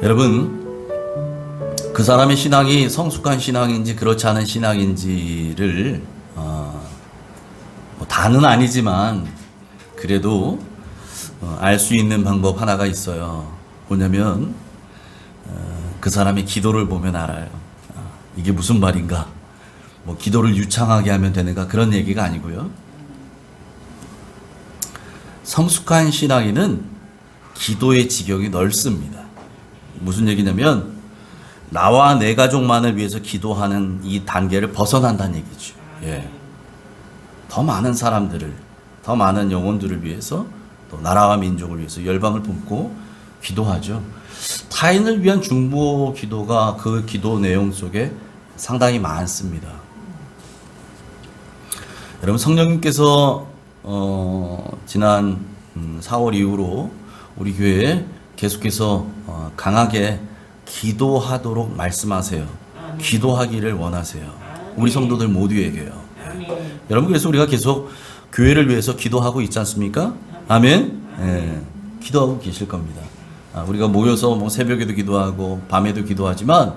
여러분, 그 사람의 신앙이 성숙한 신앙인지 그렇지 않은 신앙인지를 다는 아니지만 그래도 알 수 있는 방법 하나가 있어요. 뭐냐면 그 사람의 기도를 보면 알아요. 이게 무슨 말인가? 뭐 기도를 유창하게 하면 되는가? 그런 얘기가 아니고요. 성숙한 신앙인은 기도의 지경이 넓습니다. 무슨 얘기냐면 나와 내 가족만을 위해서 기도하는 이 단계를 벗어난다는 얘기죠. 예. 더 많은 사람들을, 더 많은 영혼들을 위해서, 또 나라와 민족을 위해서 열방을 품고 기도하죠. 타인을 위한 중보 기도가 그 기도 내용 속에 상당히 많습니다. 여러분, 성령님께서 지난 4월 이후로 우리 교회에 계속해서 강하게 기도하도록 말씀하세요. 기도하기를 원하세요. 우리 성도들 모두에게요. 여러분, 그래서 우리가 계속 교회를 위해서 기도하고 있지 않습니까? 아멘. 예, 기도하고 계실 겁니다. 우리가 모여서 뭐 새벽에도 기도하고 밤에도 기도하지만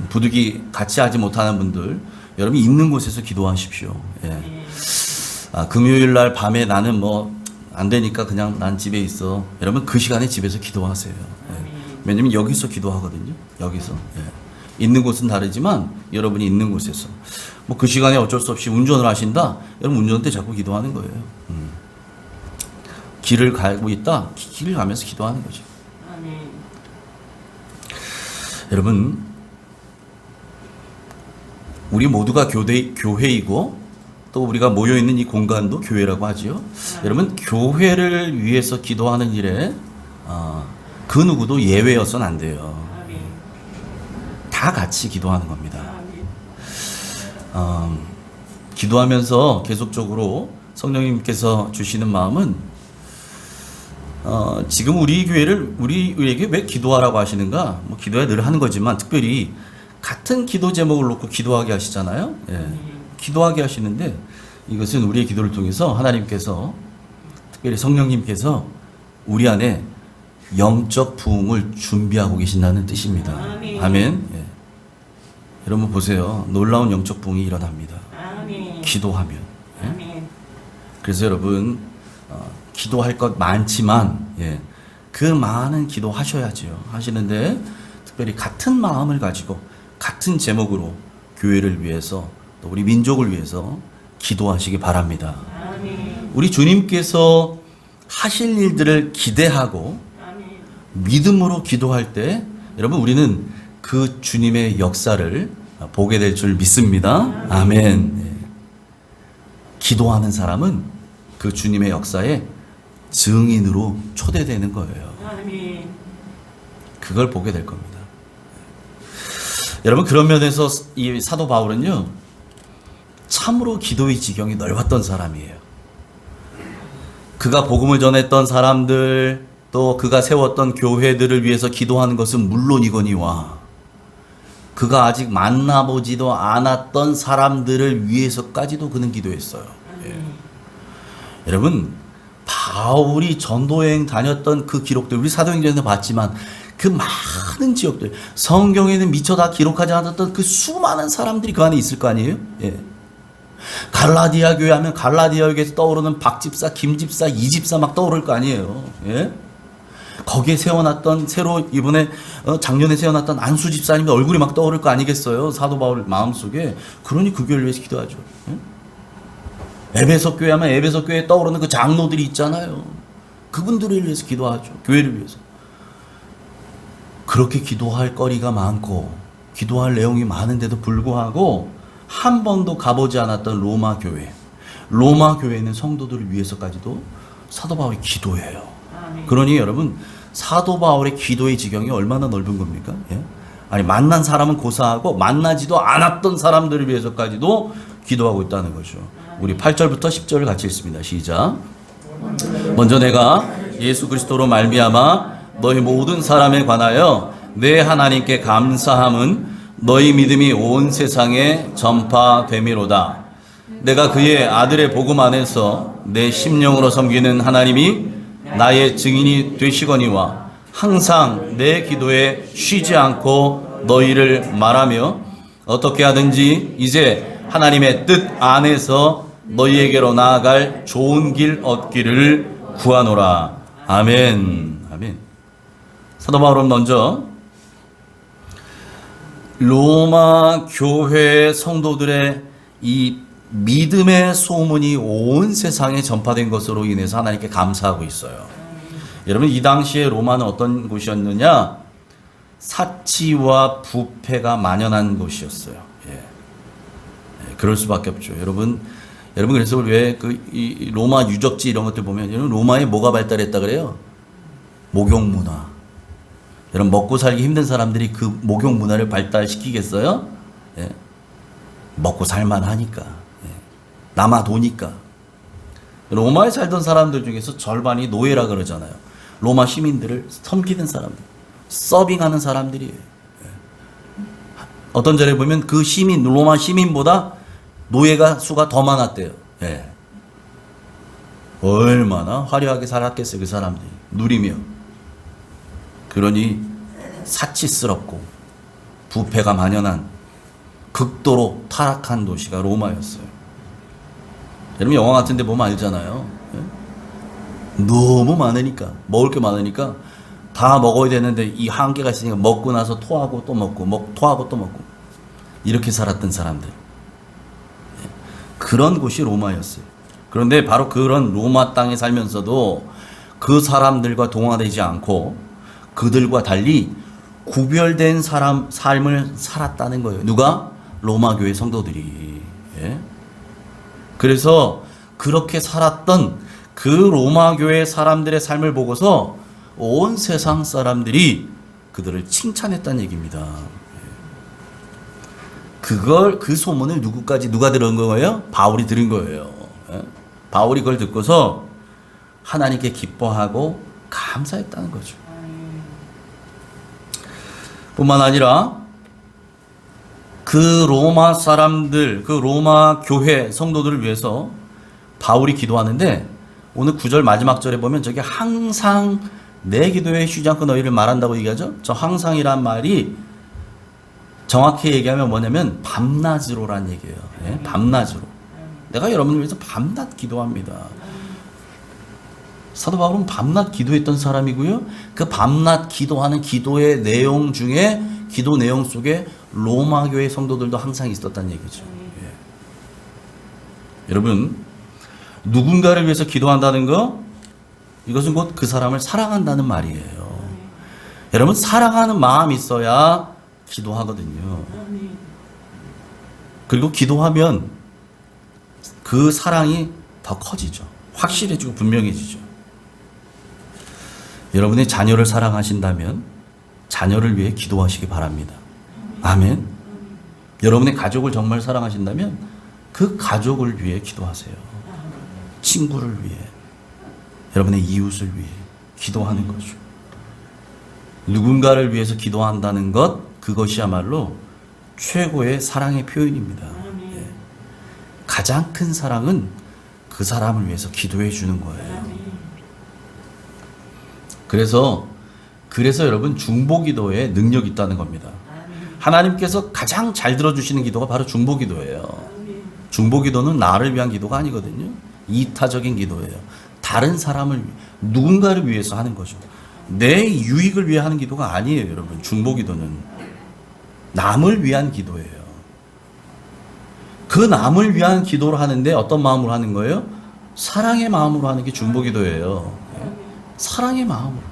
부득이 같이 하지 못하는 분들, 여러분 있는 곳에서 기도하십시오. 예. 금요일 날 밤에 나는 뭐 안 되니까 그냥 난 집에 있어. 여러분 그 시간에 집에서 기도하세요. 예. 왜냐면 여기서 기도하거든요. 여기서. 예. 있는 곳은 다르지만 여러분이 있는 곳에서 뭐 그 시간에 어쩔 수 없이 운전을 하신다. 여러분 운전대 잡고 기도하는 거예요. 길을 가고 있다. 길을 가면서 기도하는 거죠. 여러분, 우리 모두가 교회이고 또 우리가 모여있는 이 공간도 교회라고 하지요. 여러분, 교회를 위해서 기도하는 일에 그 누구도 예외여서는 안 돼요. 다 같이 기도하는 겁니다. 기도하면서 계속적으로 성령님께서 주시는 마음은 지금 우리 교회를 우리에게 왜 기도하라고 하시는가? 뭐 기도야 늘 하는 거지만 특별히 같은 기도 제목을 놓고 기도하게 하시잖아요. 예. 기도하게 하시는데 이것은 우리의 기도를 통해서 하나님께서 특별히 성령님께서 우리 안에 영적 부흥을 준비하고 계신다는 뜻입니다. 아멘. 예. 여러분 보세요. 놀라운 영적 부흥이 일어납니다. 기도하면. 예? 그래서 여러분 기도할 것 많지만 그 많은 기도 하셔야죠. 하시는데 특별히 같은 마음을 가지고 같은 제목으로 교회를 위해서 또 우리 민족을 위해서 기도하시기 바랍니다. 우리 주님께서 하실 일들을 기대하고 믿음으로 기도할 때 여러분 우리는 그 주님의 역사를 보게 될 줄 믿습니다. 아멘. 기도하는 사람은 그 주님의 역사에 증인으로 초대되는 거예요. 그걸 보게 될 겁니다. 여러분 그런 면에서 이 사도 바울은요 참으로 기도의 지경이 넓었던 사람이에요. 그가 복음을 전했던 사람들 또 그가 세웠던 교회들을 위해서 기도하는 것은 물론이거니와 그가 아직 만나보지도 않았던 사람들을 위해서까지도 그는 기도했어요. 여러분 바울이 전도여행 다녔던 그 기록들 우리 사도행전에서 봤지만 그 많은 지역들 성경에는 미처 다 기록하지 않았던 그 수많은 사람들이 그 안에 있을 거 아니에요. 갈라디아 교회 하면 갈라디아 교회에서 떠오르는 박집사, 김집사, 이집사 막 떠오를 거 아니에요. 거기에 세워놨던 새로 이번에 작년에 세워놨던 안수 집사님의 얼굴이 막 떠오를 거 아니겠어요. 사도 바울 마음속에. 그러니 그 교회를 위해서 기도하죠. 에베소 교회 하면 에베소 교회에 떠오르는 그 장로들이 있잖아요. 그분들을 위해서 기도하죠. 교회를 위해서. 그렇게 기도할 거리가 많고 기도할 내용이 많은데도 불구하고 한 번도 가보지 않았던 로마 교회. 로마 교회는 성도들을 위해서까지도 사도 바울이 기도해요. 그러니 여러분 사도 바울의 기도의 지경이 얼마나 넓은 겁니까? 아니 만난 사람은 고사하고 만나지도 않았던 사람들을 위해서까지도 기도하고 있다는 거죠. 우리 8절부터 10절을 같이 읽습니다. 시작. 먼저 내가 예수 그리스도로 말미암아 너희 모든 사람에 관하여 내 하나님께 감사함은 너희 믿음이 온 세상에 전파됨이로다. 내가 그의 아들의 복음 안에서 내 심령으로 섬기는 하나님이 나의 증인이 되시거니와 항상 내 기도에 쉬지 않고 너희를 말하며 어떻게 하든지 이제 하나님의 뜻 안에서 너희에게로 나아갈 좋은 길 얻기를 구하노라. 아멘. 아멘. 사도 바울은 먼저 로마 교회 성도들의 이 믿음의 소문이 온 세상에 전파된 것으로 인해서 하나님께 감사하고 있어요. 여러분, 이 당시에 로마는 어떤 곳이었느냐? 사치와 부패가 만연한 곳이었어요. 예. 그럴 수밖에 없죠. 여러분 그래서 왜 이 로마 유적지 이런 것들 보면 여러분 로마에 뭐가 발달했다 그래요? 목욕 문화. 여러분 먹고 살기 힘든 사람들이 그 목욕 문화를 발달시키겠어요? 예. 먹고 살만하니까. 예. 남아 도니까. 로마에 살던 사람들 중에서 절반이 노예라 그러잖아요. 로마 시민들을 섬기는 사람들, 서빙하는 사람들이에요. 예. 어떤 절에 보면 그 시민, 로마 시민보다 노예가 수가 더 많았대요. 예. 얼마나 화려하게 살았겠어요, 그 사람들이. 누리며. 그러니 사치스럽고 부패가 만연한 극도로 타락한 도시가 로마였어요. 여러분 영화 같은 데 보면 알잖아요. 예? 너무 많으니까, 먹을 게 많으니까 다 먹어야 되는데 이 한계가 있으니까 먹고 나서 토하고 또 먹고, 토하고 또 먹고. 이렇게 살았던 사람들. 예? 그런 곳이 로마였어요. 그런데 바로 그런 로마 땅에 살면서도 그 사람들과 동화되지 않고 그들과 달리 구별된 삶을 살았다는 거예요. 누가? 로마 교회 성도들이. 예? 그래서 그렇게 살았던 그 로마 교회 사람들의 삶을 보고서 온 세상 사람들이 그들을 칭찬했다는 얘기입니다. 그 소문을 누가 들은 거예요? 바울이 들은 거예요. 예? 바울이 그걸 듣고서 하나님께 기뻐하고 감사했다는 거죠. 뿐만 아니라 그 로마 사람들, 그 로마 교회 성도들을 위해서 바울이 기도하는데 오늘 9절 마지막 절에 보면 저게 항상 내 기도에 쉬지 않고 너희를 말한다고 얘기하죠. 저 항상이란 말이 정확히 얘기하면 뭐냐면 밤낮으로란 얘기예요. 예? 밤낮으로. 내가 여러분을 위해서 밤낮 기도합니다. 사도 바울은 밤낮 기도했던 사람이고요. 그 밤낮 기도하는 기도의 내용 중에 기도 내용 속에 로마 교회 성도들도 항상 있었다는 얘기죠. 예. 여러분 누군가를 위해서 기도한다는 거 이것은 곧 그 사람을 사랑한다는 말이에요. 여러분 사랑하는 마음이 있어야 기도하거든요. 그리고 기도하면 그 사랑이 더 커지죠. 확실해지고 분명해지죠. 여러분의 자녀를 사랑하신다면 자녀를 위해 기도하시기 바랍니다. 아멘. 여러분의 가족을 정말 사랑하신다면 그 가족을 위해 기도하세요. 친구를 위해, 여러분의 이웃을 위해 기도하는 거죠. 누군가를 위해서 기도한다는 것, 그것이야말로 최고의 사랑의 표현입니다. 예. 가장 큰 사랑은 그 사람을 위해서 기도해 주는 거예요. 그래서 여러분 중보기도에 능력이 있다는 겁니다. 하나님께서 가장 잘 들어주시는 기도가 바로 중보기도예요. 중보기도는 나를 위한 기도가 아니거든요. 이타적인 기도예요. 다른 사람을, 누군가를 위해서 하는 거죠. 내 유익을 위해 하는 기도가 아니에요, 여러분. 중보기도는 남을 위한 기도예요. 그 남을 위한 기도를 하는데 어떤 마음으로 하는 거예요? 사랑의 마음으로 하는 게 중보기도예요. 사랑의 마음으로.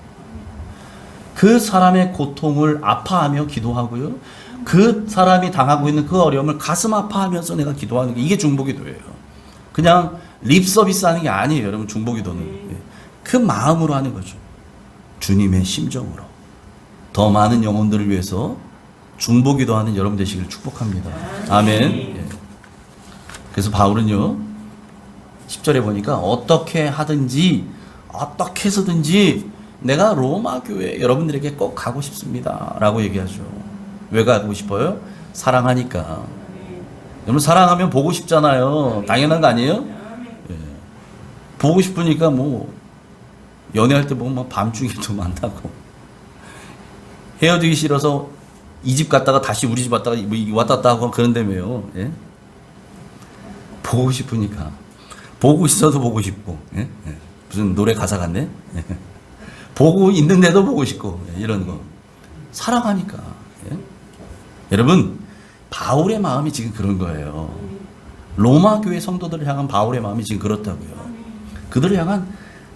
그 사람의 고통을 아파하며 기도하고요. 그 사람이 당하고 있는 그 어려움을 가슴 아파하면서 내가 기도하는 게 이게 중보기도예요. 그냥 립 서비스 하는 게 아니에요, 여러분. 중보기도는 그 마음으로 하는 거죠. 주님의 심정으로. 더 많은 영혼들을 위해서 중보기도하는 여러분 되시기를 축복합니다. 아멘. 그래서 바울은요 10절에 보니까 어떻게 하든지 어떻게 해서든지 내가 로마 교회 여러분들에게 꼭 가고 싶습니다 라고 얘기하죠. 왜 가고 싶어요? 사랑하니까. 여러분 사랑하면 보고 싶잖아요. 당연한 거 아니에요? 예. 보고 싶으니까 뭐 연애할 때 보면 막 밤중에도 만나고 헤어지기 싫어서 이 집 갔다가 다시 우리 집 왔다가 왔다 갔다 하고 그런다며요. 예? 보고 싶으니까. 보고 있어도 보고 싶고. 예? 예. 무슨 노래 가사 같네? 예. 보고 있는데도 보고 싶고. 예. 이런 거. 사랑하니까. 예? 여러분, 바울의 마음이 지금 그런 거예요. 로마 교회 성도들을 향한 바울의 마음이 지금 그렇다고요. 그들을 향한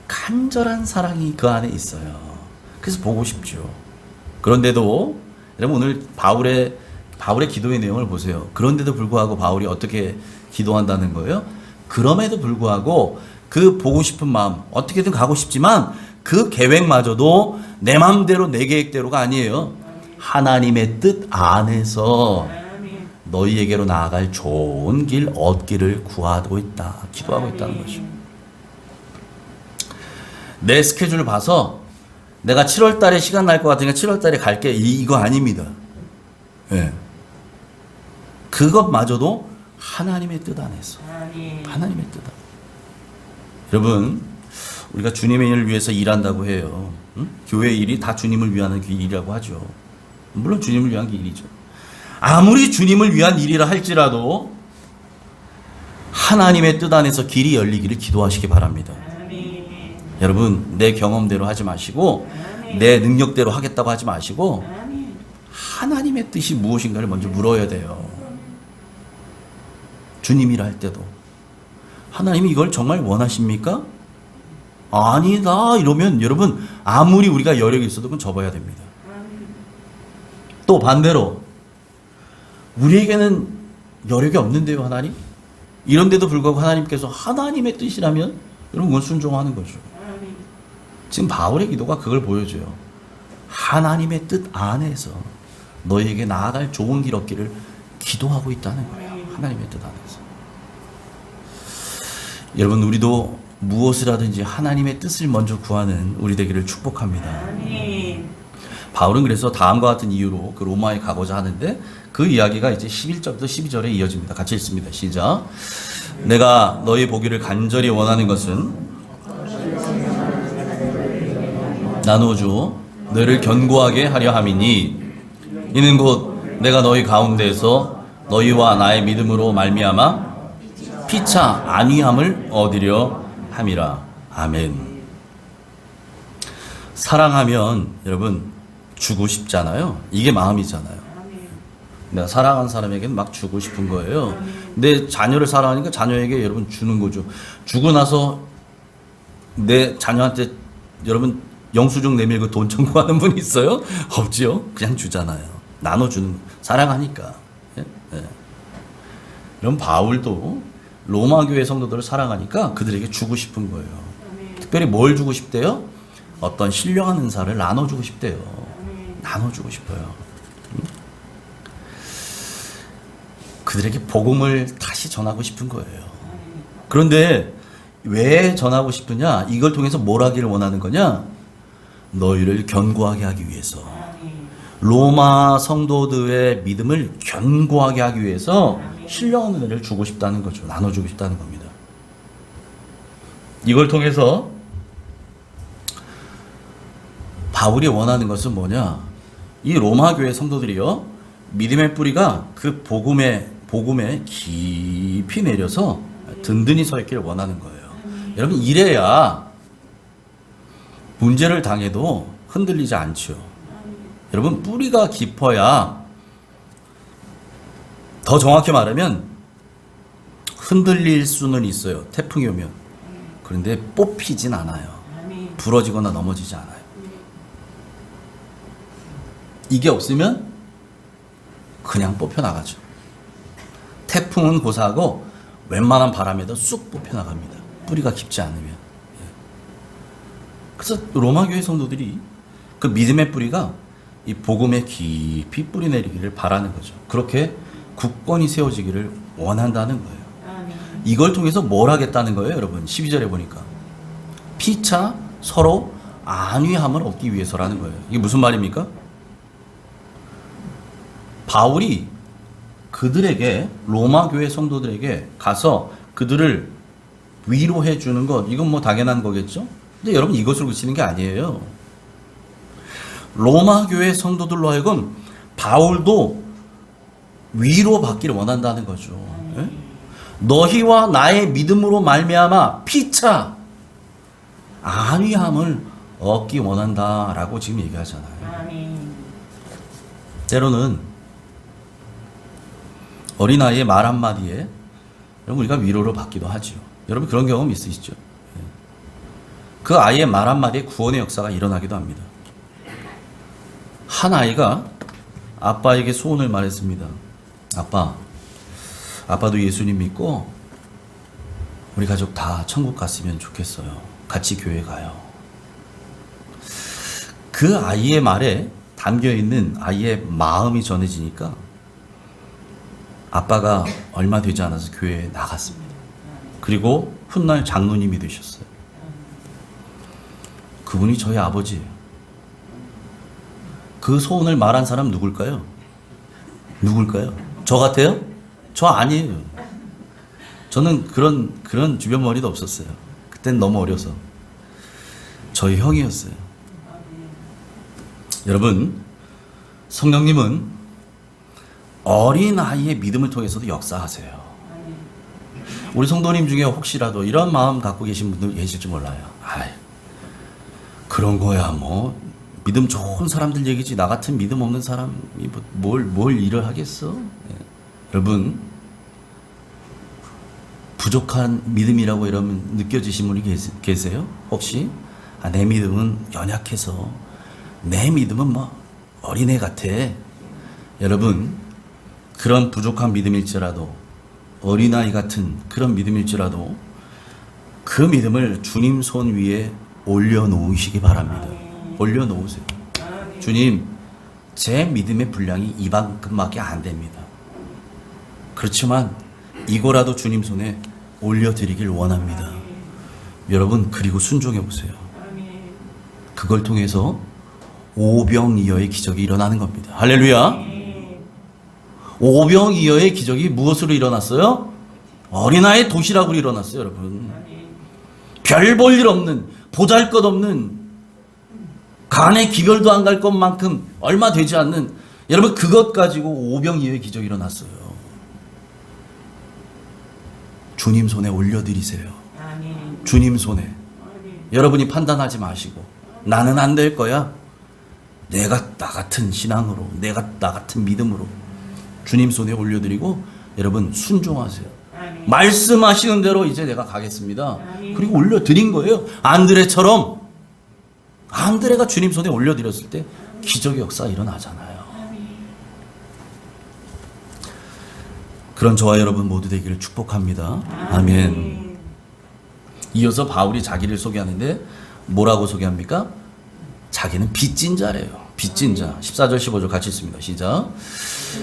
간절한 사랑이 그 안에 있어요. 그래서 보고 싶죠. 그런데도 여러분 오늘 바울의 기도의 내용을 보세요. 그런데도 불구하고 바울이 어떻게 기도한다는 거예요? 그럼에도 불구하고 그 보고 싶은 마음 어떻게든 가고 싶지만 그 계획마저도 내 마음대로 내 계획대로가 아니에요. 하나님의 뜻 안에서 너희에게로 나아갈 좋은 길 얻기를 구하고 있다. 기도하고 있다는 거죠. 내 스케줄을 봐서 내가 7월 달에 시간 날 것 같으니까 7월 달에 갈게. 이거 아닙니다. 예. 그것마저도 하나님의 뜻 안에서. 하나님의 뜻 안에서. 여러분, 우리가 주님의 일을 위해서 일한다고 해요. 응? 교회 일이 다 주님을 위한 일이라고 하죠. 물론 주님을 위한 일이죠. 아무리 주님을 위한 일이라 할지라도 하나님의 뜻 안에서 길이 열리기를 기도하시기 바랍니다. 여러분, 내 경험대로 하지 마시고 내 능력대로 하겠다고 하지 마시고 하나님의 뜻이 무엇인가를 먼저 물어야 돼요. 주님이라 할 때도 하나님이 이걸 정말 원하십니까? 아니다 이러면 여러분 아무리 우리가 여력이 있어도 그건 접어야 됩니다. 또 반대로 우리에게는 여력이 없는데요 하나님? 이런데도 불구하고 하나님께서 하나님의 뜻이라면 여러분 그건 순종하는 거죠. 지금 바울의 기도가 그걸 보여줘요. 하나님의 뜻 안에서 너희에게 나아갈 좋은 길 얻기를 기도하고 있다는 거예요. 하나님의 뜻 안에서. 여러분 우리도 무엇을 하든지 하나님의 뜻을 먼저 구하는 우리 되기를 축복합니다. 바울은 그래서 다음과 같은 이유로 그 로마에 가고자 하는데 그 이야기가 이제 11절부터 12절에 이어집니다. 같이 읽습니다. 시작. 내가 너희 보기를 간절히 원하는 것은 나누어주 너희를 견고하게 하려 함이니 이는 곧 내가 너희 가운데에서 너희와 나의 믿음으로 말미암아 피차 안위함을 얻으려 함이라. 아멘. 사랑하면 여러분 주고 싶잖아요. 이게 마음이잖아요. 내가 사랑하는 사람에게는 막 주고 싶은 거예요. 내 자녀를 사랑하니까 자녀에게 여러분 주는 거죠. 주고 나서 내 자녀한테 여러분 영수증 내밀고 돈 청구하는 분 있어요? 없지요. 그냥 주잖아요. 나눠주는 사랑하니까. 예? 예. 그럼 바울도 로마 교회 성도들을 사랑하니까 그들에게 주고 싶은 거예요. 특별히 뭘 주고 싶대요? 어떤 신령한 은사를 나눠주고 싶대요. 나눠주고 싶어요. 그들에게 복음을 다시 전하고 싶은 거예요. 그런데 왜 전하고 싶으냐? 이걸 통해서 뭘 하기를 원하는 거냐? 너희를 견고하게 하기 위해서. 로마 성도들의 믿음을 견고하게 하기 위해서 신령한 은혜를 주고 싶다는 거죠. 나눠주고 싶다는 겁니다. 이걸 통해서 바울이 원하는 것은 뭐냐? 이 로마 교회 성도들이요, 믿음의 뿌리가 그 복음에 깊이 내려서 든든히 서 있기를 원하는 거예요. 여러분, 이래야 문제를 당해도 흔들리지 않죠. 여러분, 뿌리가 깊어야, 더 정확히 말하면 흔들릴 수는 있어요. 태풍이 오면. 그런데 뽑히진 않아요. 부러지거나 넘어지지 않아요. 이게 없으면 그냥 뽑혀 나가죠. 태풍은 고사하고 웬만한 바람에도 쑥 뽑혀 나갑니다. 뿌리가 깊지 않으면. 그래서 로마 교회 성도들이 그 믿음의 뿌리가 이 복음에 깊이 뿌리 내리기를 바라는 거죠. 그렇게 굳건히 세워지기를 원한다는 거예요. 이걸 통해서 뭘 하겠다는 거예요, 여러분? 12절에 보니까 피차 서로 안위함을 얻기 위해서라는 거예요. 이게 무슨 말입니까? 바울이 그들에게, 로마 교회 성도들에게 가서 그들을 위로해 주는 것, 이건 뭐 당연한 거겠죠? 근데 여러분, 이것을 그치는 게 아니에요. 로마 교회 성도들로 하여금 바울도 위로받기를 원한다는 거죠. 예? 너희와 나의 믿음으로 말미암아 피차 안위함을 얻기 원한다라고 지금 얘기하잖아요. 때로는 어린아이의 말 한마디에 여러분 우리가 위로를 받기도 하죠. 여러분 그런 경험 있으시죠? 그 아이의 말 한마디에 구원의 역사가 일어나기도 합니다. 한 아이가 아빠에게 소원을 말했습니다. 아빠도 예수님 믿고 우리 가족 다 천국 갔으면 좋겠어요. 같이 교회 가요. 그 아이의 말에 담겨있는 아이의 마음이 전해지니까 아빠가 얼마 되지 않아서 교회에 나갔습니다. 그리고 훗날 장로님이 되셨어요. 그분이 저희 아버지예요. 그 소원을 말한 사람 누굴까요? 저 같아요? 저 아니에요. 저는 그런 주변 머리도 없었어요. 그땐 너무 어려서. 저희 형이었어요. 여러분, 성령님은 어린아이의 믿음을 통해서도 역사하세요. 우리 성도님 중에 혹시라도 이런 마음 갖고 계신 분들 계실지 몰라요. 그런 거야 뭐 믿음 좋은 사람들 얘기지 나 같은 믿음 없는 사람이 뭘 일을 하겠어? 여러분 부족한 믿음이라고 이러면 느껴지신 분이 계세요? 혹시? 내 믿음은 연약해서 내 믿음은 뭐 어린애 같아. 여러분 그런 부족한 믿음일지라도 어린아이 같은 그런 믿음일지라도 그 믿음을 주님 손 위에 올려놓으시기 바랍니다. 올려놓으세요. 주님, 제 믿음의 분량이 이만큼밖에 안 됩니다. 그렇지만 이거라도 주님 손에 올려드리길 원합니다. 여러분 그리고 순종해 보세요. 그걸 통해서 오병이어의 기적이 일어나는 겁니다. 할렐루야. 오병이어의 기적이 무엇으로 일어났어요? 어린아이의 도시락으로 일어났어요. 여러분 별 볼 일 없는 보잘것없는 간의 기별도 안 갈 것만큼 얼마 되지 않는 여러분 그것 가지고 오병이어의 기적이 일어났어요. 주님 손에 올려드리세요. 주님 손에. 여러분이 판단하지 마시고 나는 안 될 거야. 내가 나 같은 신앙으로 내가 나 같은 믿음으로 주님 손에 올려드리고 여러분 순종하세요. 말씀하시는 대로 이제 내가 가겠습니다. 그리고 올려드린 거예요. 안드레처럼. 안드레가 주님 손에 올려드렸을 때 기적의 역사가 일어나잖아요. 그런 저와 여러분 모두 되기를 축복합니다. 아멘. 이어서 바울이 자기를 소개하는데 뭐라고 소개합니까? 자기는 빚진 자래요. 빚진 자. 14절 15절 같이 읽습니다. 시작.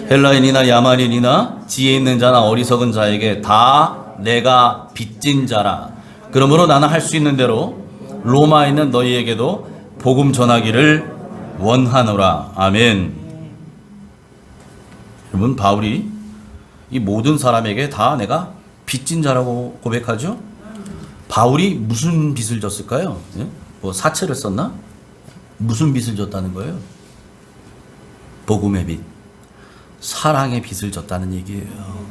헬라인이나 야만인이나 지혜 있는 자나 어리석은 자에게 다 내가 빚진 자라. 그러므로 나는 할 수 있는 대로 로마에 있는 너희에게도 복음 전하기를 원하노라. 아멘. 여러분 바울이 이 모든 사람에게 다 내가 빚진 자라고 고백하죠. 바울이 무슨 빚을 졌을까요? 뭐 사채를 썼나? 무슨 빚을 졌다는 거예요? 복음의 빚, 사랑의 빚을 졌다는 얘기예요.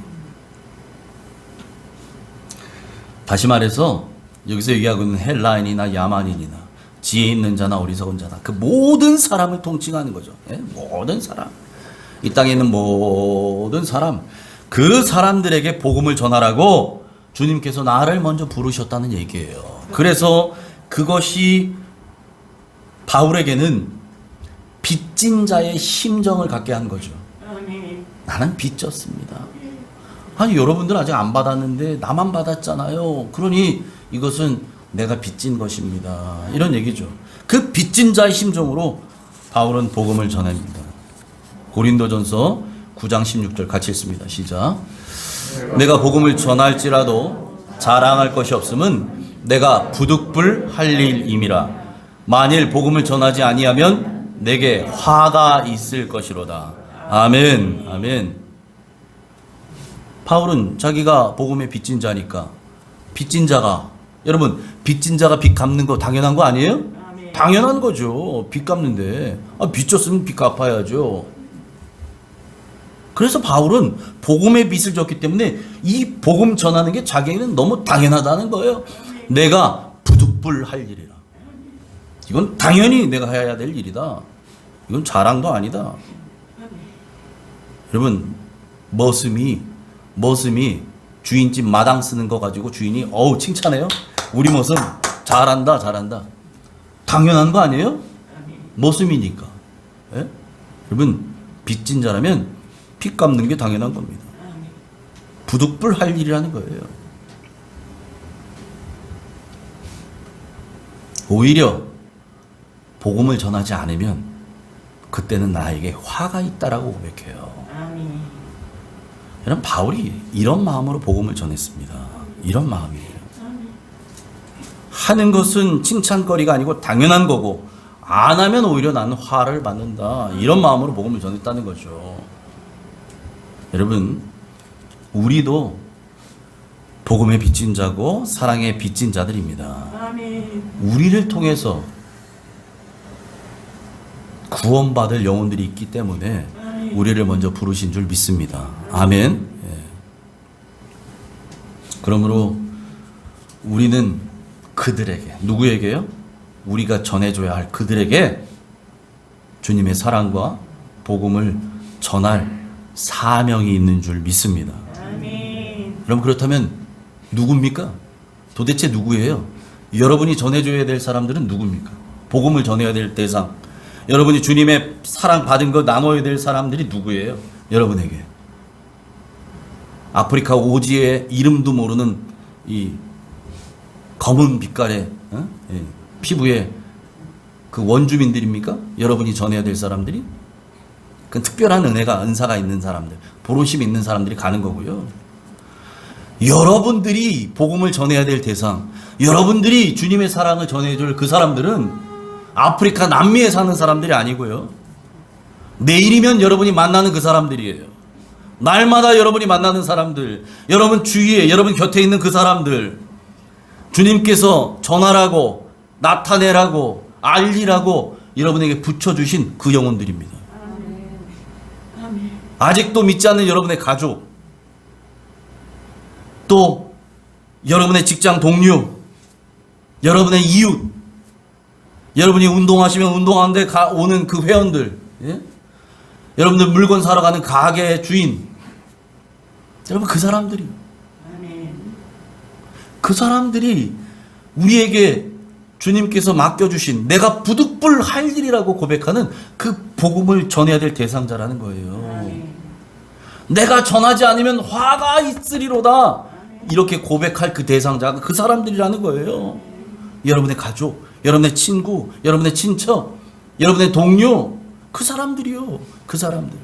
다시 말해서 여기서 얘기하고 있는 헬라인이나 야만인이나 지혜 있는 자나 어리석은 자나 그 모든 사람을 통칭하는 거죠. 모든 사람, 이 땅에 있는 모든 사람, 그 사람들에게 복음을 전하라고 주님께서 나를 먼저 부르셨다는 얘기예요. 그래서 그것이 바울에게는 빚진 자의 심정을 갖게 한 거죠. 나는 빚졌습니다. 아니 여러분들 아직 안 받았는데 나만 받았잖아요. 그러니 이것은 내가 빚진 것입니다. 이런 얘기죠. 그 빚진 자의 심정으로 바울은 복음을 전합니다. 고린도전서 9장 16절 같이 읽습니다. 시작. 내가 복음을 전할지라도 자랑할 것이 없음은 내가 부득불 할 일임이라. 만일 복음을 전하지 아니하면 내게 화가 있을 것이로다. 아멘. 아멘. 바울은 자기가 복음의 빚진 자니까 빚진 자가 여러분 빚진 자가 빚 갚는 거 당연한 거 아니에요? 당연한 거죠. 빚 갚는데. 빚 졌으면 빚 갚아야죠. 그래서 바울은 복음의 빚을 졌기 때문에 이 복음 전하는 게 자기에게는 너무 당연하다는 거예요. 내가 부득불 할 일이라. 이건 당연히 내가 해야 될 일이다. 이건 자랑도 아니다. 여러분, 머슴이 주인집 마당 쓰는 거 가지고 주인이 칭찬해요. 우리 머슴 잘한다. 당연한 거 아니에요? 머슴이니까. 예? 여러분, 빚진 자라면 빚 갚는 게 당연한 겁니다. 부득불 할 일이라는 거예요. 오히려 복음을 전하지 않으면 그때는 나에게 화가 있다라고 고백해요. 여러분, 바울이 이런 마음으로 복음을 전했습니다. 이런 마음이에요. 하는 것은 칭찬거리가 아니고 당연한 거고, 안 하면 오히려 나는 화를 받는다. 이런 마음으로 복음을 전했다는 거죠. 여러분, 우리도 복음의 빚진 자고 사랑의 빚진 자들입니다. 우리를 통해서 구원받을 영혼들이 있기 때문에 우리를 먼저 부르신 줄 믿습니다. 아멘. 그러므로 우리는 그들에게, 누구에게요? 우리가 전해줘야 할 그들에게 주님의 사랑과 복음을 전할 사명이 있는 줄 믿습니다. 그럼 그렇다면 누굽니까? 도대체 누구예요? 여러분이 전해줘야 될 사람들은 누굽니까? 복음을 전해야 될 대상, 여러분이 주님의 사랑 받은 거 나눠야 될 사람들이 누구예요? 여러분에게. 아프리카 오지의 이름도 모르는 이 검은 빛깔의 피부의 그 원주민들입니까? 여러분이 전해야 될 사람들이? 그 특별한 은사가 있는 사람들, 보로심이 있는 사람들이 가는 거고요. 여러분들이 복음을 전해야 될 대상, 여러분들이 주님의 사랑을 전해줄 그 사람들은 아프리카 남미에 사는 사람들이 아니고요. 내일이면 여러분이 만나는 그 사람들이에요. 날마다 여러분이 만나는 사람들, 여러분 주위에, 여러분 곁에 있는 그 사람들, 주님께서 전하라고, 나타내라고, 알리라고 여러분에게 붙여주신 그 영혼들입니다. 아직도 믿지 않는 여러분의 가족, 또 여러분의 직장 동료, 여러분의 이웃, 여러분이 운동하시면 운동하는데 오는 그 회원들, 예? 여러분들 물건 사러 가는 가게 주인, 여러분 그 사람들이, 그 사람들이 우리에게 주님께서 맡겨주신 내가 부득불 할 일이라고 고백하는 그 복음을 전해야 될 대상자라는 거예요. 내가 전하지 않으면 화가 있으리로다, 이렇게 고백할 그 대상자가 그 사람들이라는 거예요. 여러분의 가족, 여러분의 친구, 여러분의 친척, 여러분의 동료, 그 사람들이요. 그 사람들.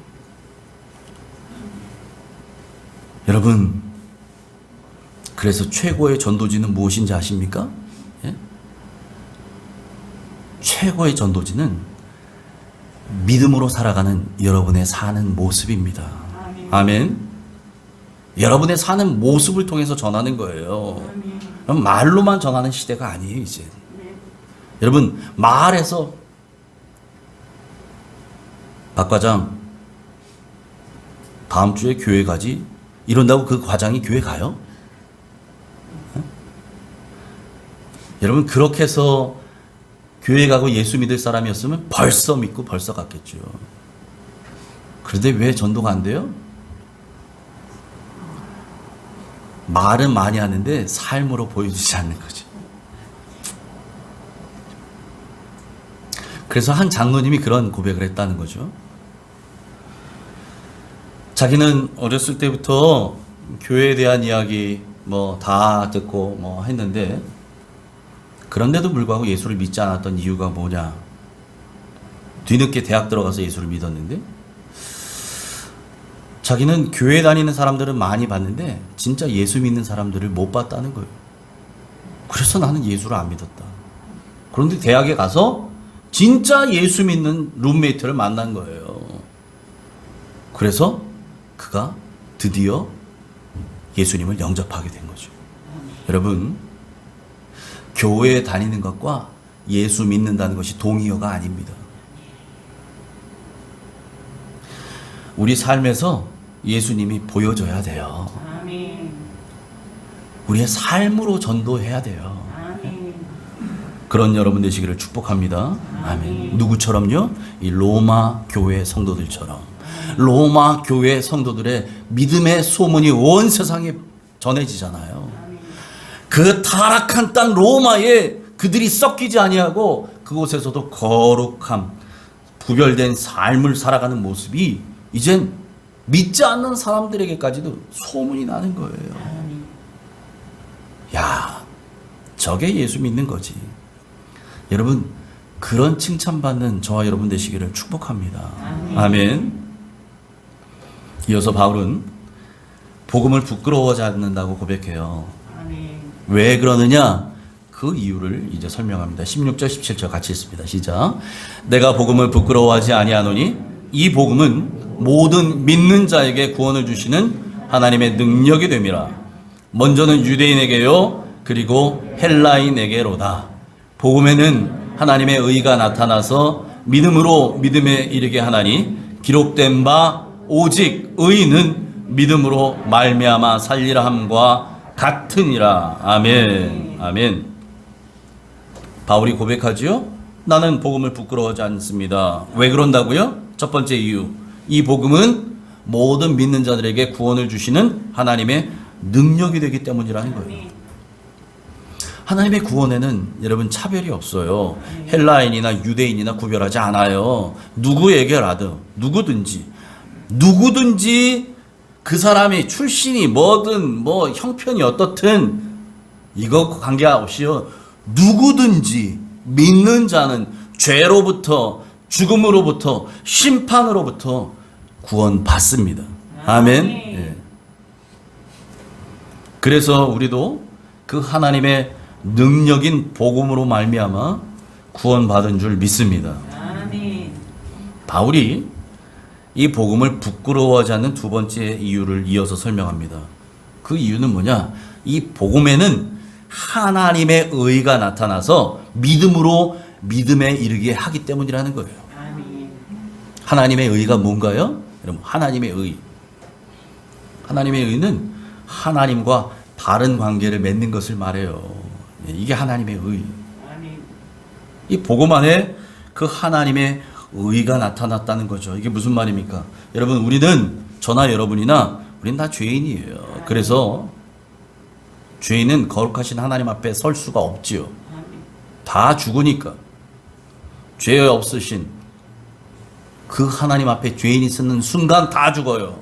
여러분, 그래서 최고의 전도지는 무엇인지 아십니까? 예? 최고의 전도지는 믿음으로 살아가는 여러분의 사는 모습입니다. 아멘. 여러분의 사는 모습을 통해서 전하는 거예요. 말로만 전하는 시대가 아니에요, 이제. 여러분, 말에서 박 과장 다음 주에 교회 가지? 이런다고 그 과장이 교회 가요? 여러분, 그렇게 해서 교회 가고 예수 믿을 사람이었으면 벌써 믿고 벌써 갔겠죠. 그런데 왜 전도가 안 돼요? 말은 많이 하는데 삶으로 보여주지 않는 거죠. 그래서 한 장로님이 그런 고백을 했다는 거죠. 자기는 어렸을 때부터 교회에 대한 이야기 다 듣고 했는데, 그런데도 불구하고 예수를 믿지 않았던 이유가 뭐냐. 뒤늦게 대학 들어가서 예수를 믿었는데, 자기는 교회 다니는 사람들은 많이 봤는데 진짜 예수 믿는 사람들을 못 봤다는 거예요. 그래서 나는 예수를 안 믿었다. 그런데 대학에 가서 진짜 예수 믿는 룸메이트를 만난 거예요. 그래서 그가 드디어 예수님을 영접하게 된 거죠. 여러분, 교회에 다니는 것과 예수 믿는다는 것이 동의어가 아닙니다. 우리 삶에서 예수님이 보여져야 돼요. 아멘. 우리의 삶으로 전도해야 돼요. 아멘. 그런 여러분 되시기를 축복합니다. 아멘. 누구처럼요? 이 로마 교회 성도들처럼. 로마 교회 성도들의 믿음의 소문이 온 세상에 전해지잖아요. 그 타락한 땅 로마에 그들이 썩히지 아니하고 그곳에서도 거룩함, 구별된 삶을 살아가는 모습이 이젠 믿지 않는 사람들에게까지도 소문이 나는 거예요. 야, 저게 예수 믿는 거지. 여러분, 그런 칭찬받는 저와 여러분 되시기를 축복합니다. 아멘. 이어서 바울은 복음을 부끄러워하지 않는다고 고백해요. 아멘. 왜 그러느냐? 그 이유를 이제 설명합니다. 16절 17절 같이 읽습니다. 시작. 내가 복음을 부끄러워하지 아니하노니 이 복음은 모든 믿는 자에게 구원을 주시는 하나님의 능력이 됨이라. 먼저는 유대인에게요 그리고 헬라인에게로다. 복음에는 하나님의 의가 나타나서 믿음으로 믿음에 이르게 하나니 기록된 바 오직 의는 믿음으로 말미암아 살리라 함과 같으니라. 아멘. 아멘. 바울이 고백하지요. 나는 복음을 부끄러워하지 않습니다. 왜 그런다고요? 첫 번째 이유. 이 복음은 모든 믿는 자들에게 구원을 주시는 하나님의 능력이 되기 때문이라는 거예요. 하나님의 구원에는 여러분 차별이 없어요. 헬라인이나 유대인이나 구별하지 않아요. 누구에게라도 누구든지 그 사람이 출신이 뭐든 뭐 형편이 어떻든 이거 관계없이요. 누구든지 믿는 자는 죄로부터 죽음으로부터 심판으로부터 구원받습니다. 아멘. 예. 그래서 우리도 그 하나님의 능력인 복음으로 말미암아 구원받은 줄 믿습니다. 아멘. 바울이 이 복음을 부끄러워하지 않는 두 번째 이유를 이어서 설명합니다. 그 이유는 뭐냐? 이 복음에는 하나님의 의가 나타나서 믿음으로 믿음에 이르게 하기 때문이라는 거예요. 아멘. 하나님의 의가 뭔가요? 여러분, 하나님의 의. 하나님의 의는 하나님과 바른 관계를 맺는 것을 말해요. 이게 하나님의 의. 아멘. 이 복음 안에 그 하나님의 의가 나타났다는 거죠. 이게 무슨 말입니까? 여러분, 우리는 저나 여러분이나 우린 다 죄인이에요. 그래서 죄인은 거룩하신 하나님 앞에 설 수가 없지요. 다 죽으니까. 죄 없으신 그 하나님 앞에 죄인이 서는 순간 다 죽어요.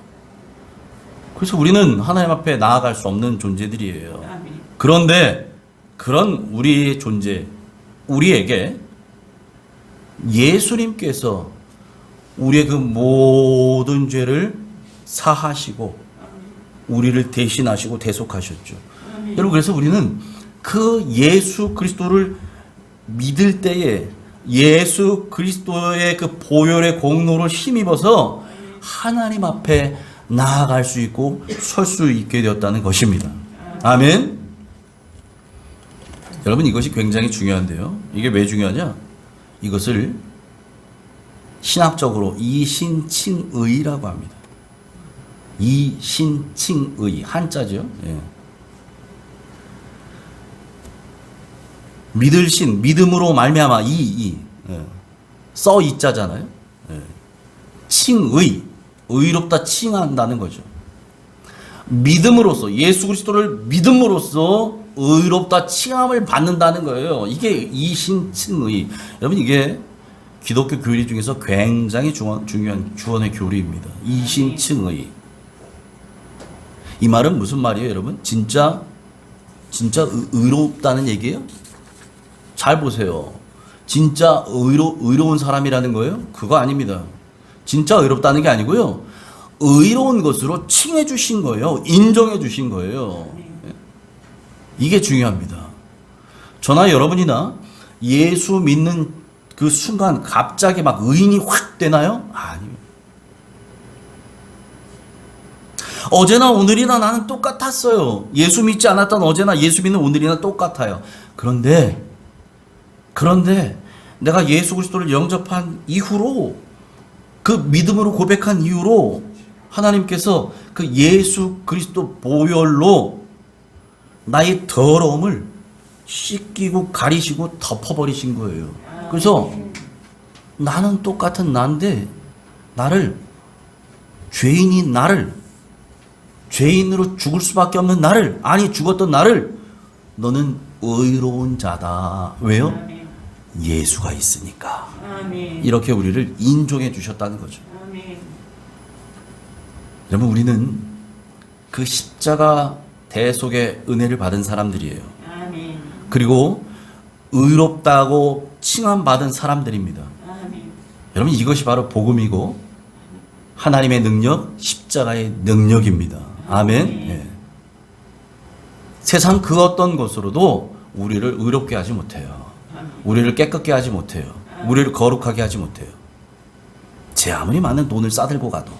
그래서 우리는 하나님 앞에 나아갈 수 없는 존재들이에요. 아멘. 그런데 그런 우리의 존재, 우리에게 예수님께서 우리의 그 모든 죄를 사하시고 우리를 대신하시고 대속하셨죠. 여러분, 그래서 우리는 그 예수 그리스도를 믿을 때에 예수 그리스도의 그 보혈의 공로를 힘입어서 하나님 앞에 나아갈 수 있고 설 수 있게 되었다는 것입니다. 아멘. 여러분, 이것이 굉장히 중요한데요. 이게 왜 중요하냐? 이것을 신학적으로 이신칭의라고 합니다. 이신칭의, 한자죠. 예. 믿을 신, 믿음으로 말미암아 예. 써 이자잖아요. 예. 칭의, 의롭다 칭한다는 거죠. 믿음으로써, 예수 그리스도를 믿음으로써 의롭다 칭함을 받는다는 거예요. 이게 이신칭의. 여러분, 이게 기독교 교리 중에서 굉장히 중요한 주원의 교리입니다. 이신칭의. 이 말은 무슨 말이에요, 여러분? 진짜 의롭다는 얘기예요? 잘 보세요. 진짜 의로운 사람이라는 거예요? 그거 아닙니다. 진짜 의롭다는 게 아니고요. 의로운 것으로 칭해 주신 거예요. 인정해 주신 거예요. 이게 중요합니다. 저나 여러분이나 예수 믿는 그 순간 갑자기 막 의인이 확 되나요? 아니요. 어제나 오늘이나 나는 똑같았어요. 예수 믿지 않았던 어제나 예수 믿는 오늘이나 똑같아요. 그런데 그런데 내가 예수 그리스도를 영접한 이후로, 그 믿음으로 고백한 이후로 하나님께서 그 예수 그리스도 보혈로 나의 더러움을 씻기고 가리시고 덮어버리신 거예요. 그래서 나는 똑같은 나인데 나를, 죄인인 나를, 죄인으로 죽을 수밖에 없는 나를, 아니 죽었던 나를 너는 의로운 자다. 왜요? 예수가 있으니까. 이렇게 우리를 인정해 주셨다는 거죠. 여러분, 우리는 그 십자가 대속의 은혜를 받은 사람들이에요. 그리고 의롭다고 칭함받은 사람들입니다. 여러분, 이것이 바로 복음이고 하나님의 능력, 십자가의 능력입니다. 아멘. 예. 세상 그 어떤 것으로도 우리를 의롭게 하지 못해요. 우리를 깨끗게 하지 못해요. 우리를 거룩하게 하지 못해요. 제 아무리 많은 돈을 싸들고 가도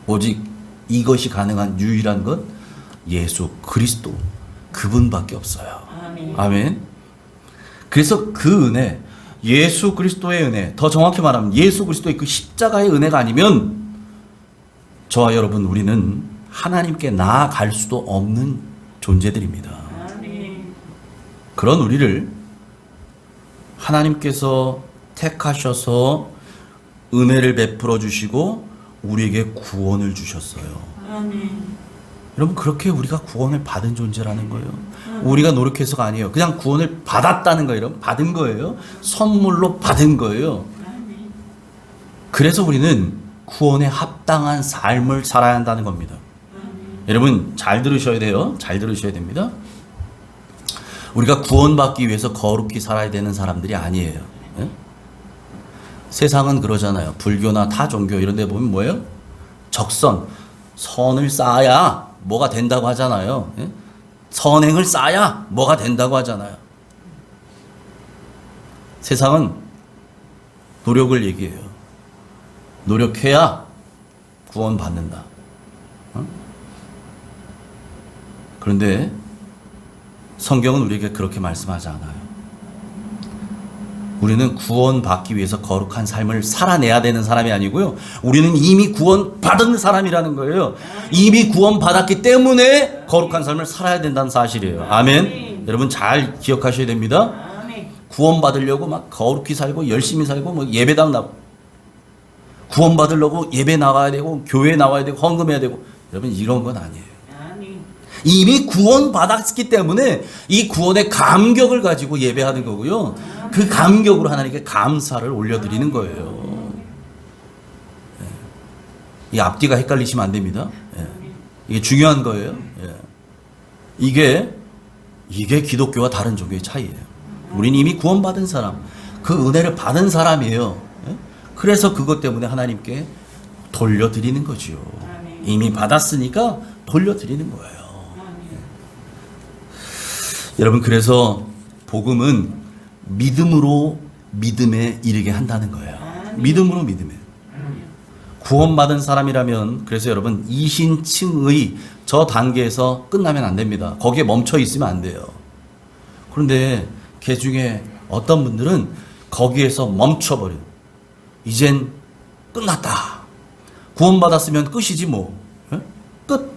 오직 이것이 가능한 유일한 것, 예수 그리스도, 그분밖에 없어요. 아멘. 그래서 그 은혜, 예수 그리스도의 은혜, 더 정확히 말하면 예수 그리스도의 그 십자가의 은혜가 아니면 저와 여러분, 우리는 하나님께 나아갈 수도 없는 존재들입니다. 그런 우리를 하나님께서 택하셔서 은혜를 베풀어 주시고 우리에게 구원을 주셨어요. 여러분, 그렇게 우리가 구원을 받은 존재라는 거예요. 우리가 노력해서가 아니에요. 그냥 구원을 받았다는 거예요. 여러분, 받은 거예요. 선물로 받은 거예요. 그래서 우리는 구원에 합당한 삶을 살아야 한다는 겁니다. 여러분, 잘 들으셔야 돼요. 잘 들으셔야 됩니다. 우리가 구원받기 위해서 거룩히 살아야 되는 사람들이 아니에요. 예? 세상은 그러잖아요. 불교나 타 종교 이런 데 보면 뭐예요? 적선, 선을 쌓아야 뭐가 된다고 하잖아요. 예? 선행을 쌓아야 뭐가 된다고 하잖아요. 세상은 노력을 얘기해요. 노력해야 구원받는다. 그런데 성경은 우리에게 그렇게 말씀하지 않아요. 우리는 구원받기 위해서 거룩한 삶을 살아내야 되는 사람이 아니고요. 우리는 이미 구원받은 사람이라는 거예요. 이미 구원받았기 때문에 거룩한 삶을 살아야 된다는 사실이에요. 아멘. 여러분, 잘 기억하셔야 됩니다. 구원받으려고 막 거룩히 살고 열심히 살고 뭐 예배당 나고, 구원받으려고 예배 나가야 되고 교회 나와야 되고 헌금해야 되고, 여러분, 이런 건 아니에요. 이미 구원받았기 때문에 이 구원의 감격을 가지고 예배하는 거고요. 그 감격으로 하나님께 감사를 올려드리는 거예요. 이 앞뒤가 헷갈리시면 안 됩니다. 이게 중요한 거예요. 이게 기독교와 다른 종교의 차이예요. 우리는 이미 구원받은 사람, 그 은혜를 받은 사람이에요. 그래서 그것 때문에 하나님께 돌려드리는 거죠. 이미 받았으니까 돌려드리는 거예요. 여러분, 그래서 복음은 믿음으로 믿음에 이르게 한다는 거예요. 믿음으로 믿음에. 구원받은 사람이라면, 그래서 여러분, 이신칭의 저 단계에서 끝나면 안 됩니다. 거기에 멈춰 있으면 안 돼요. 그런데 그 중에 어떤 분들은 거기에서 멈춰버려요. 이젠 끝났다. 구원받았으면 끝이지 뭐. 끝.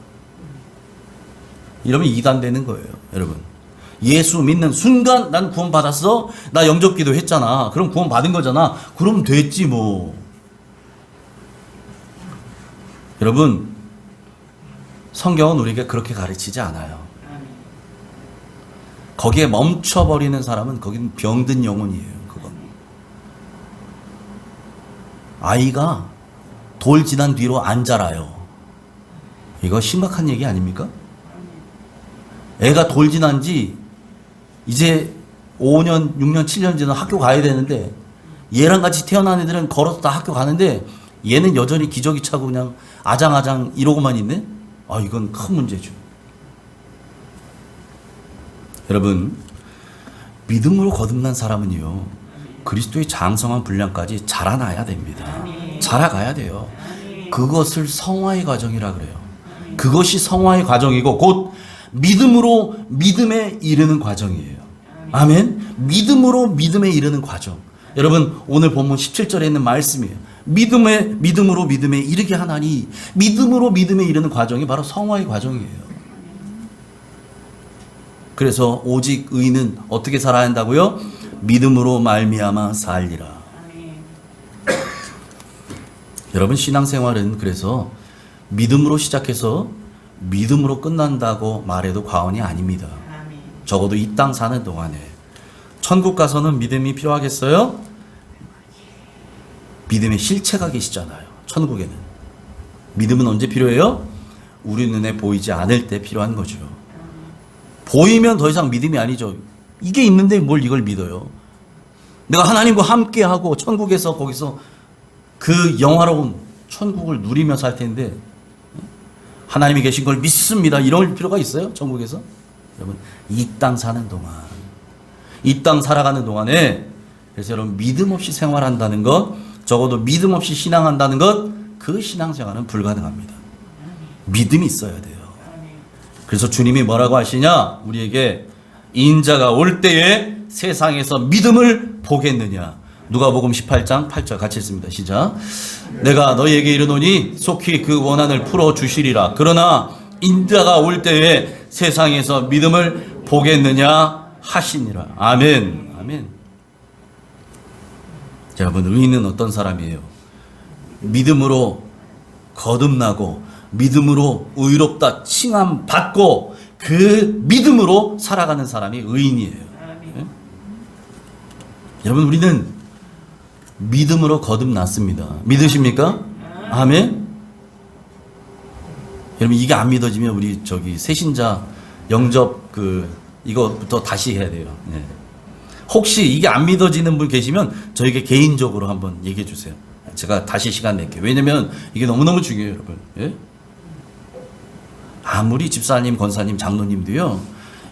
이러면 이단되는 거예요, 여러분. 예수 믿는 순간 난 구원받았어? 나 영접기도 했잖아. 그럼 구원받은 거잖아. 그럼 됐지 뭐. 여러분, 성경은 우리에게 그렇게 가르치지 않아요. 거기에 멈춰버리는 사람은 거기는 병든 영혼이에요. 그건. 아이가 돌 지난 뒤로 안 자라요. 이거 심각한 얘기 아닙니까? 애가 돌 지난 지 이제 5년, 6년, 7년 지나 학교 가야 되는데, 얘랑 같이 태어난 애들은 걸어서 다 학교 가는데 얘는 여전히 기저귀 차고 그냥 아장아장 이러고만 있네? 아, 이건 큰 문제죠. 여러분, 믿음으로 거듭난 사람은요, 그리스도의 장성한 분량까지 자라나야 됩니다. 자라가야 돼요. 그것을 성화의 과정이라 그래요. 그것이 성화의 과정이고 곧 믿음으로 믿음에 이르는 과정이에요. 아멘. 믿음으로 믿음에 이르는 과정. 여러분 오늘 본문 17절에 있는 말씀이에요. 믿음으로 믿음에 이르게 하나니, 믿음으로 믿음에 이르는 과정이 바로 성화의 과정이에요. 그래서 오직 의인은 어떻게 살아야 한다고요? 믿음으로 말미암아 살리라. 여러분 신앙생활은 그래서 믿음으로 시작해서 믿음으로 끝난다고 말해도 과언이 아닙니다. 적어도 이 땅 사는 동안에. 천국 가서는 믿음이 필요하겠어요? 믿음의 실체가 계시잖아요. 천국에는. 믿음은 언제 필요해요? 우리 눈에 보이지 않을 때 필요한 거죠. 보이면 더 이상 믿음이 아니죠. 이게 있는데 뭘 이걸 믿어요. 내가 하나님과 함께하고 천국에서 거기서 그 영화로운 천국을 누리며 살 텐데 하나님이 계신 걸 믿습니다. 이럴 필요가 있어요? 천국에서? 여러분 이 땅 사는 동안, 이 땅 살아가는 동안에, 그래서 여러분 믿음 없이 생활한다는 것, 적어도 믿음 없이 신앙한다는 것, 그 신앙생활은 불가능합니다. 믿음이 있어야 돼요. 그래서 주님이 뭐라고 하시냐? 우리에게 인자가 올 때에 세상에서 믿음을 보겠느냐. 누가복음 18장 8절 같이 읽습니다. 시작. 내가 너희에게 이르노니 속히 그 원한을 풀어주시리라. 그러나 인자가 올 때에 세상에서 믿음을 보겠느냐 하시니라. 아멘. 아멘. 여러분 의인은 어떤 사람이에요? 믿음으로 거듭나고 믿음으로 의롭다 칭함 받고 그 믿음으로 살아가는 사람이 의인이에요. 네? 여러분 우리는 믿음으로 거듭났습니다. 믿으십니까? 아멘. 여러분 이게 안 믿어지면 우리 새신자 영접 이거부터 다시 해야 돼요. 네. 혹시 이게 안 믿어지는 분 계시면 저에게 개인적으로 한번 얘기해 주세요. 제가 다시 시간 낼게요. 왜냐면 이게 너무너무 중요해요, 여러분. 예? 아무리 집사님, 권사님, 장로님도요,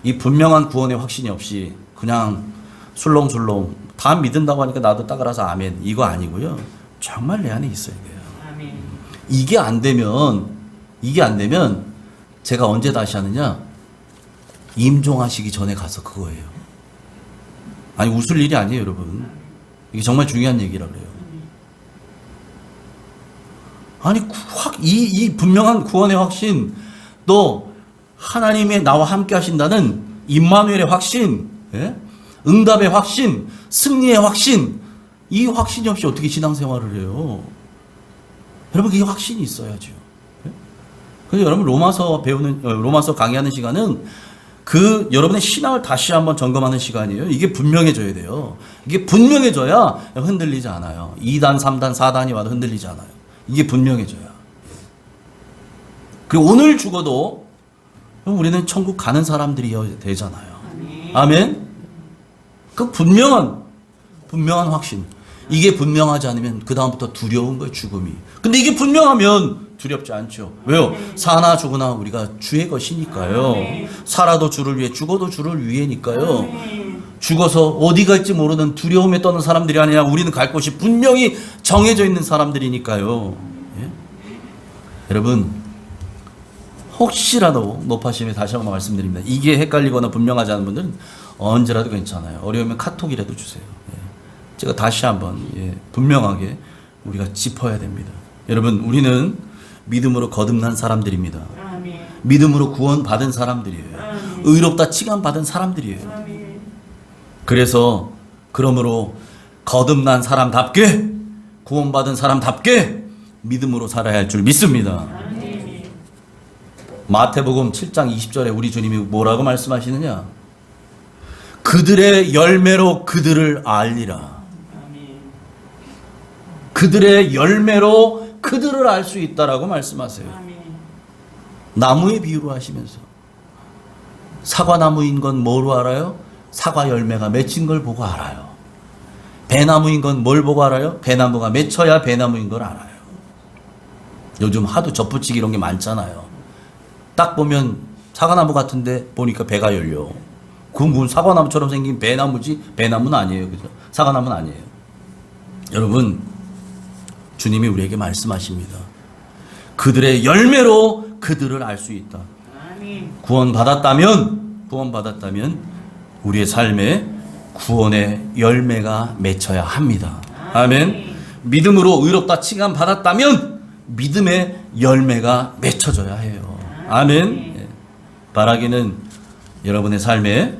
이 분명한 구원의 확신이 없이 그냥 술렁술렁 다 믿는다고 하니까 나도 따라서 아멘, 이거 아니고요. 정말 내 안에 있어야 돼요. 아멘. 이게 안 되면 제가 언제 다시 하느냐? 임종하시기 전에 가서 그거예요. 아니 웃을 일이 아니에요, 여러분. 이게 정말 중요한 얘기라 그래요. 아니 이 분명한 구원의 확신, 또 하나님의 나와 함께 하신다는 임마누엘의 확신, 예? 응답의 확신, 승리의 확신, 이 확신이 없이 어떻게 신앙생활을 해요? 여러분 이 확신이 있어야죠. 예? 그래서 여러분 로마서 강의하는 시간은 여러분의 신앙을 다시 한번 점검하는 시간이에요. 이게 분명해져야 돼요. 이게 분명해져야 흔들리지 않아요. 2단, 3단, 4단이 와도 흔들리지 않아요. 이게 분명해져야. 그리고 오늘 죽어도 우리는 천국 가는 사람들이어야 되잖아요. 아멘. 그 분명한 확신. 이게 분명하지 않으면 그 다음부터 두려운 거예요, 죽음이. 근데 이게 분명하면 두렵지 않죠. 왜요? 사나 죽으나 우리가 주의 것이니까요. 살아도 주를 위해, 죽어도 주를 위해니까요. 죽어서 어디 갈지 모르는 두려움에 떠는 사람들이 아니라 우리는 갈 곳이 분명히 정해져 있는 사람들이니까요. 예? 여러분 혹시라도 높아심에 다시 한번 말씀드립니다. 이게 헷갈리거나 분명하지 않은 분들은 언제라도 괜찮아요. 어려우면 카톡이라도 주세요. 예. 제가 다시 한번 분명하게 우리가 짚어야 됩니다. 여러분 우리는 믿음으로 거듭난 사람들입니다. 아멘. 믿음으로 구원받은 사람들이에요. 아멘. 의롭다 칭함받은 사람들이에요. 아멘. 그러므로 거듭난 사람답게, 구원받은 사람답게 믿음으로 살아야 할 줄 믿습니다. 아멘. 마태복음 7장 20절에 우리 주님이 뭐라고 말씀하시느냐? 그들의 열매로 그들을 알리라. 아멘. 그들의 열매로 그들을 알 수 있다라고 말씀하세요. 아멘. 나무의 비유로 하시면서 사과나무인 건 뭐로 알아요? 사과 열매가 맺힌 걸 보고 알아요. 배나무인 건 뭘 보고 알아요? 배나무가 맺혀야 배나무인 걸 알아요. 요즘 하도 접붙이기 이런 게 많잖아요. 딱 보면 사과나무 같은데 보니까 배가 열려. 그건 사과나무처럼 생긴 배나무지 배나무는 아니에요. 그죠? 사과나무는 아니에요. 여러분 주님이 우리에게 말씀하십니다. 그들의 열매로 그들을 알 수 있다. 구원받았다면 우리의 삶에 구원의 열매가 맺혀야 합니다. 아멘. 믿음으로 의롭다 칭함 받았다면 믿음의 열매가 맺혀져야 해요. 아멘. 바라기는 여러분의 삶에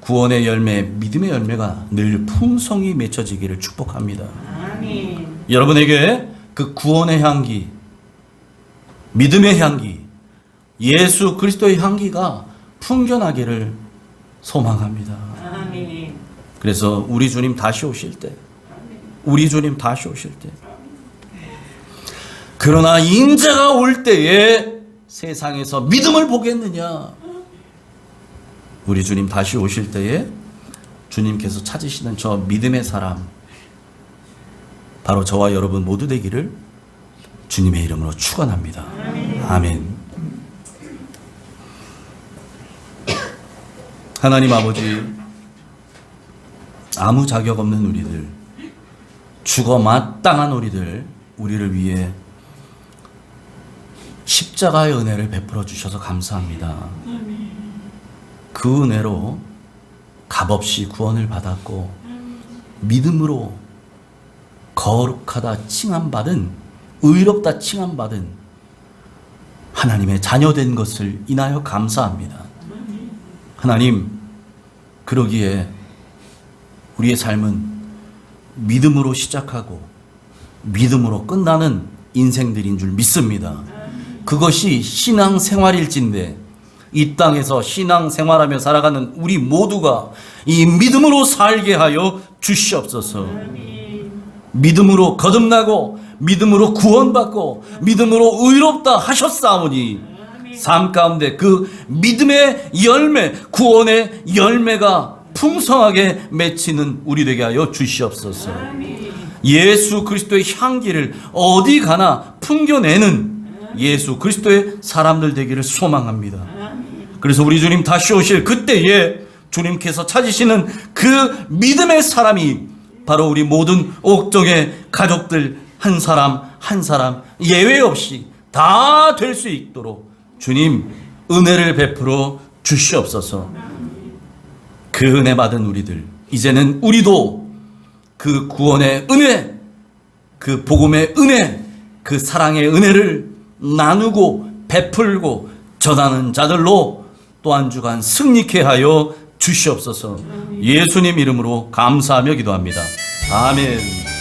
구원의 열매, 믿음의 열매가 늘 풍성히 맺혀지기를 축복합니다. 아멘. 여러분에게 그 구원의 향기, 믿음의 향기, 예수 그리스도의 향기가 풍겨나기를 소망합니다. 아멘. 그래서 우리 주님 다시 오실 때, 우리 주님 다시 오실 때, 그러나 인자가 올 때에 세상에서 믿음을 보겠느냐? 우리 주님 다시 오실 때에 주님께서 찾으시는 저 믿음의 사람, 바로 저와 여러분 모두 되기를 주님의 이름으로 축원합니다. 아멘. 하나님 아버지, 아무 자격 없는 우리들, 죽어 마땅한 우리를 위해 십자가의 은혜를 베풀어 주셔서 감사합니다. 그 은혜로 값없이 구원을 받았고 믿음으로 거룩하다 칭함받은, 의롭다 칭함받은 하나님의 자녀된 것을 인하여 감사합니다. 하나님, 그러기에 우리의 삶은 믿음으로 시작하고 믿음으로 끝나는 인생들인 줄 믿습니다. 그것이 신앙생활일진데 이 땅에서 신앙생활하며 살아가는 우리 모두가 이 믿음으로 살게 하여 주시옵소서. 믿음으로 거듭나고 믿음으로 구원받고 믿음으로 의롭다 하셨사오니 삶 가운데 그 믿음의 열매, 구원의 열매가 풍성하게 맺히는 우리 되게 하여 주시옵소서. 예수 그리스도의 향기를 어디 가나 풍겨내는 예수 그리스도의 사람들 되기를 소망합니다. 그래서 우리 주님 다시 오실 그때에 주님께서 찾으시는 그 믿음의 사람이 바로 우리 모든 옥정의 가족들 한 사람 한 사람 예외 없이 다 될 수 있도록 주님 은혜를 베풀어 주시옵소서. 그 은혜 받은 우리들, 이제는 우리도 그 구원의 은혜, 그 복음의 은혜, 그 사랑의 은혜를 나누고 베풀고 전하는 자들로 또 한 주간 승리케 하여 주시옵소서. 예수님 이름으로 감사하며 기도합니다. 아멘.